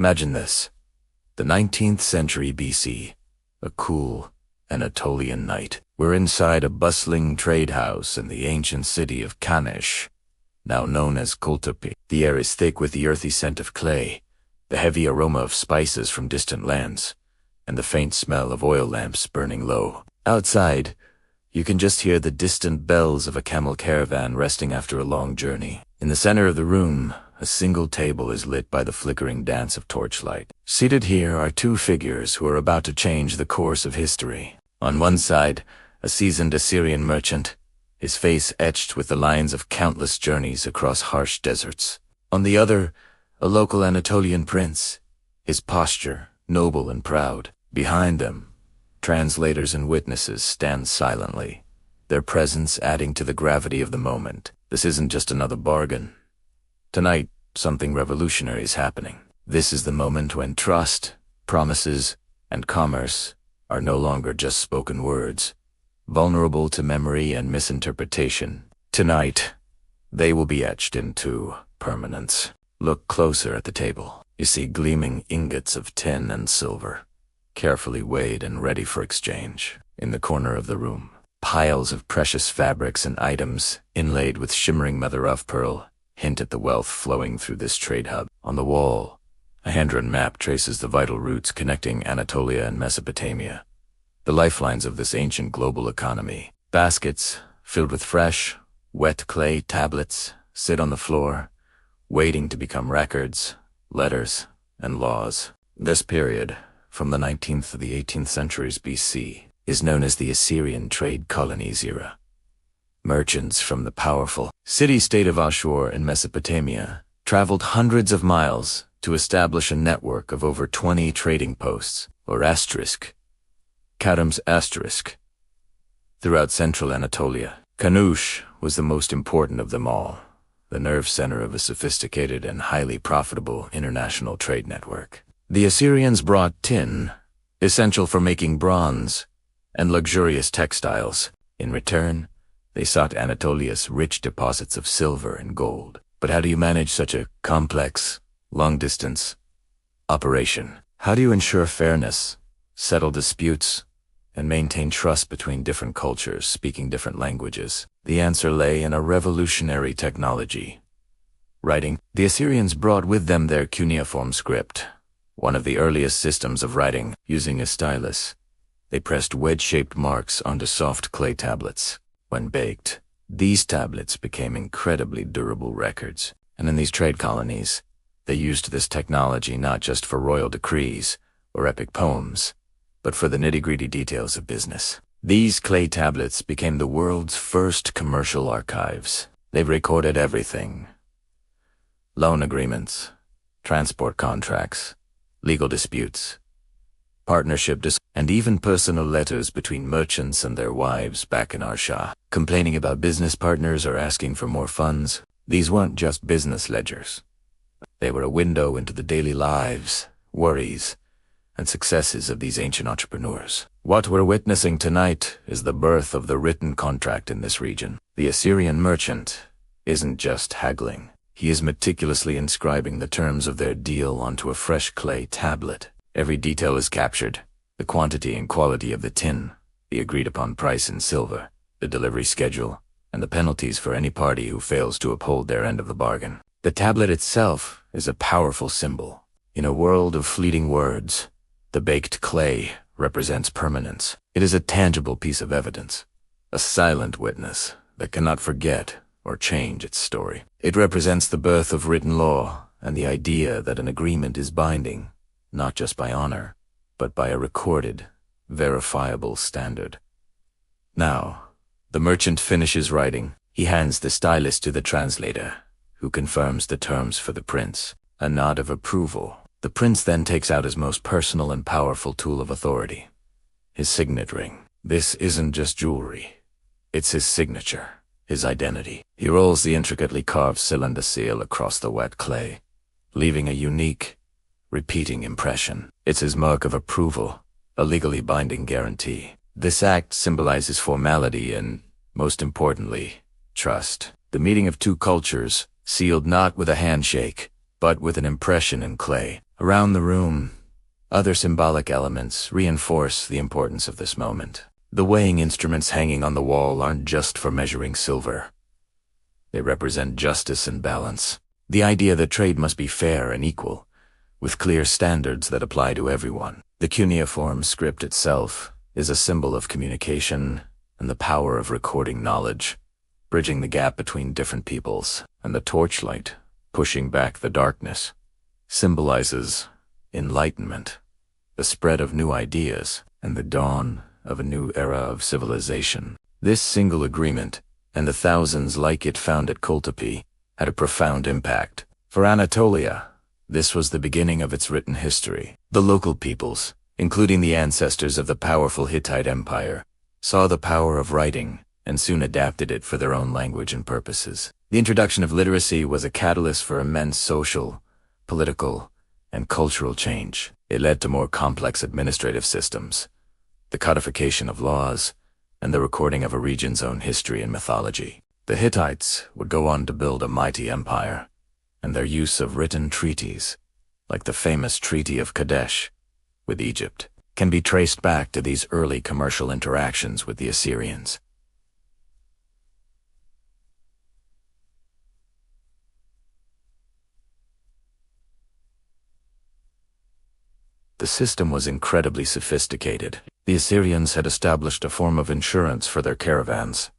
Imagine this. The 19th century BC. A cool Anatolian night. We're inside a bustling trade house in the ancient city of Kanesh, now known as Kultupi. The air is thick with the earthy scent of clay, the heavy aroma of spices from distant lands, and the faint smell of oil lamps burning low. Outside, you can just hear the distant bells of a camel caravan resting after a long journey. In the center of the room, a single table is lit by the flickering dance of torchlight. Seated here are two figures who are about to change the course of history. On one side, a seasoned Assyrian merchant, his face etched with the lines of countless journeys across harsh deserts. On the other, a local Anatolian prince, his posture noble and proud. Behind them, translators and witnesses stand silently, their presence adding to the gravity of the moment. This isn't just another bargain. Tonight, something revolutionary is happening. This is the moment when trust, promises, and commerce are no longer just spoken words, vulnerable to memory and misinterpretation. Tonight, they will be etched into permanence. Look closer at the table. You see gleaming ingots of tin and silver, carefully weighed and ready for exchange. In the corner of the room, piles of precious fabrics and items inlaid with shimmering mother-of-pearl hint at the wealth flowing through this trade hub. On the wall, a hand-drawn map traces the vital routes connecting Anatolia and Mesopotamia, the lifelines of this ancient global economy. Baskets filled with fresh, wet clay tablets sit on the floor, waiting to become records, letters, and laws. This period, from the 19th to the 18th centuries BC, is known as the Assyrian trade colonies era. Merchants from the powerful city-state of Ashur in Mesopotamia traveled hundreds of miles to establish a network of over 20 trading posts, or Kadam's asterisk. Throughout central Anatolia, Kanush was the most important of them all, the nerve center of a sophisticated and highly profitable international trade network. The Assyrians brought tin, essential for making bronze, and luxurious textiles. In return, they sought Anatolia's rich deposits of silver and gold. But how do you manage such a complex, long-distance operation? How do you ensure fairness, settle disputes, and maintain trust between different cultures speaking different languages? The answer lay in a revolutionary technology. Writing. The Assyrians brought with them their cuneiform script, one of the earliest systems of writing. Using a stylus, they pressed wedge-shaped marks onto soft clay tablets. When baked, these tablets became incredibly durable records. And in these trade colonies, they used this technology not just for royal decrees or epic poems, but for the nitty-gritty details of business. These clay tablets became the world's first commercial archives. They've recorded everything: loan agreements, transport contracts, legal disputes, and even personal letters between merchants and their wives back in Arsha, complaining about business partners or asking for more funds. These weren't just business ledgers. They were a window into the daily lives, worries, and successes of these ancient entrepreneurs. What we're witnessing tonight is the birth of the written contract in this region. The Assyrian merchant isn't just haggling. He is meticulously inscribing the terms of their deal onto a fresh clay tablet. Every detail is captured: the quantity and quality of the tin, the agreed-upon price in silver, the delivery schedule, and the penalties for any party who fails to uphold their end of the bargain. The tablet itself is a powerful symbol. In a world of fleeting words, the baked clay represents permanence. It is a tangible piece of evidence, a silent witness that cannot forget or change its story. It represents the birth of written law and the idea that an agreement is binding, not just by honor, but by a recorded, verifiable standard. Now, the merchant finishes writing. He hands the stylus to the translator, who confirms the terms for the prince. A nod of approval. The prince then takes out his most personal and powerful tool of authority, his signet ring. This isn't just jewelry. It's his signature, his identity. He rolls the intricately carved cylinder seal across the wet clay, leaving a unique, repeating impression. It's his mark of approval, a legally binding guarantee. This act symbolizes formality and, most importantly, trust. The meeting of two cultures, sealed not with a handshake, but with an impression in clay. Around the room, other symbolic elements reinforce the importance of this moment. The weighing instruments hanging on the wall aren't just for measuring silver. They represent justice and balance. The idea that trade must be fair and equal, with clear standards that apply to everyone. The cuneiform script itself is a symbol of communication and the power of recording knowledge, bridging the gap between different peoples. And the torchlight, pushing back the darkness, symbolizes enlightenment, the spread of new ideas, and the dawn of a new era of civilization. This single agreement, and the thousands like it found at Kohltepe, had a profound impact. For Anatolia, this was the beginning of its written history. The local peoples, including the ancestors of the powerful Hittite Empire, saw the power of writing and soon adapted it for their own language and purposes. The introduction of literacy was a catalyst for immense social, political, and cultural change. It led to more complex administrative systems, the codification of laws, and the recording of a region's own history and mythology. The Hittites would go on to build a mighty empire, and their use of written treaties, like the famous Treaty of Kadesh with Egypt, can be traced back to these early commercial interactions with the Assyrians. The system was incredibly sophisticated. The Assyrians had established a form of insurance for their caravans.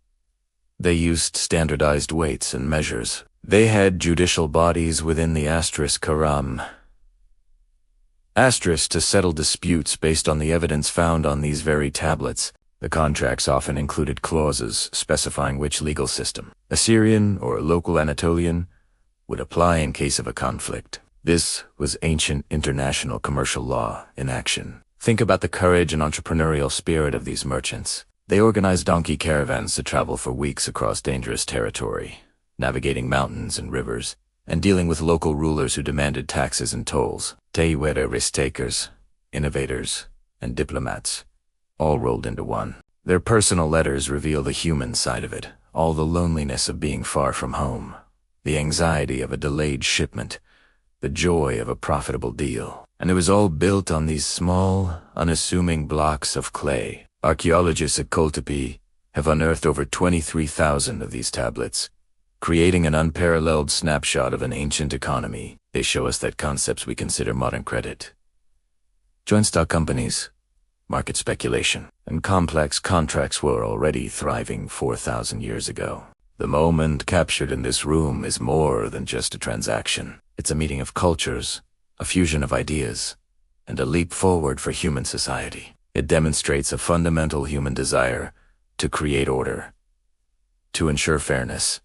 They used standardized weights and measures. They had judicial bodies within the Karam. To settle disputes based on the evidence found on these very tablets. The contracts often included clauses specifying which legal system, Assyrian or local Anatolian, would apply in case of a conflict. This was ancient international commercial law in action. Think about the courage and entrepreneurial spirit of these merchants. They organized donkey caravans to travel for weeks across dangerous territory, navigating mountains and rivers, and dealing with local rulers who demanded taxes and tolls. They were risk-takers, innovators, and diplomats, all rolled into one. Their personal letters reveal the human side of it, all the loneliness of being far from home, the anxiety of a delayed shipment, the joy of a profitable deal. And it was all built on these small, unassuming blocks of clay. Archaeologists at Kohltepe have unearthed over 23,000 of these tablets, creating an unparalleled snapshot of an ancient economy. They show us that concepts we consider modern credit, joint stock companies, market speculation, and complex contracts were already thriving 4,000 years ago. The moment captured in this room is more than just a transaction. It's a meeting of cultures, a fusion of ideas, and a leap forward for human society. It demonstrates a fundamental human desire to create order, to ensure fairness,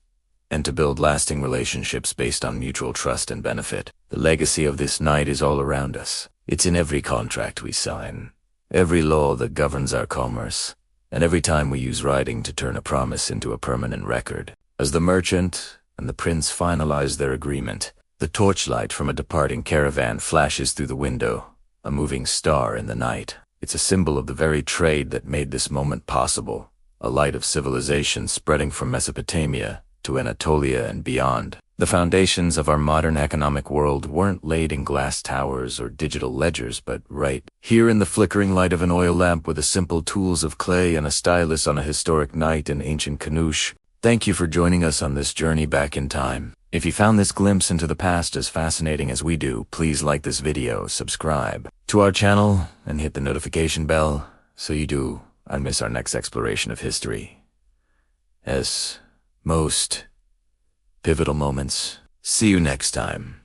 and to build lasting relationships based on mutual trust and benefit. The legacy of this night is all around us. It's in every contract we sign, every law that governs our commerce, and every time we use writing to turn a promise into a permanent record. As the merchant and the prince finalize their agreement, the torchlight from a departing caravan flashes through the window, a moving star in the night. It's a symbol of the very trade that made this moment possible, a light of civilization spreading from Mesopotamia to Anatolia and beyond. The foundations of our modern economic world weren't laid in glass towers or digital ledgers, but right here in the flickering light of an oil lamp with the simple tools of clay and a stylus on a historic night in ancient Kanush. Thank you for joining us on this journey back in time. If you found this glimpse into the past as fascinating as we do, please like this video, subscribe to our channel, and hit the notification bell so you do not miss our next exploration of history. As most pivotal moments. See you next time.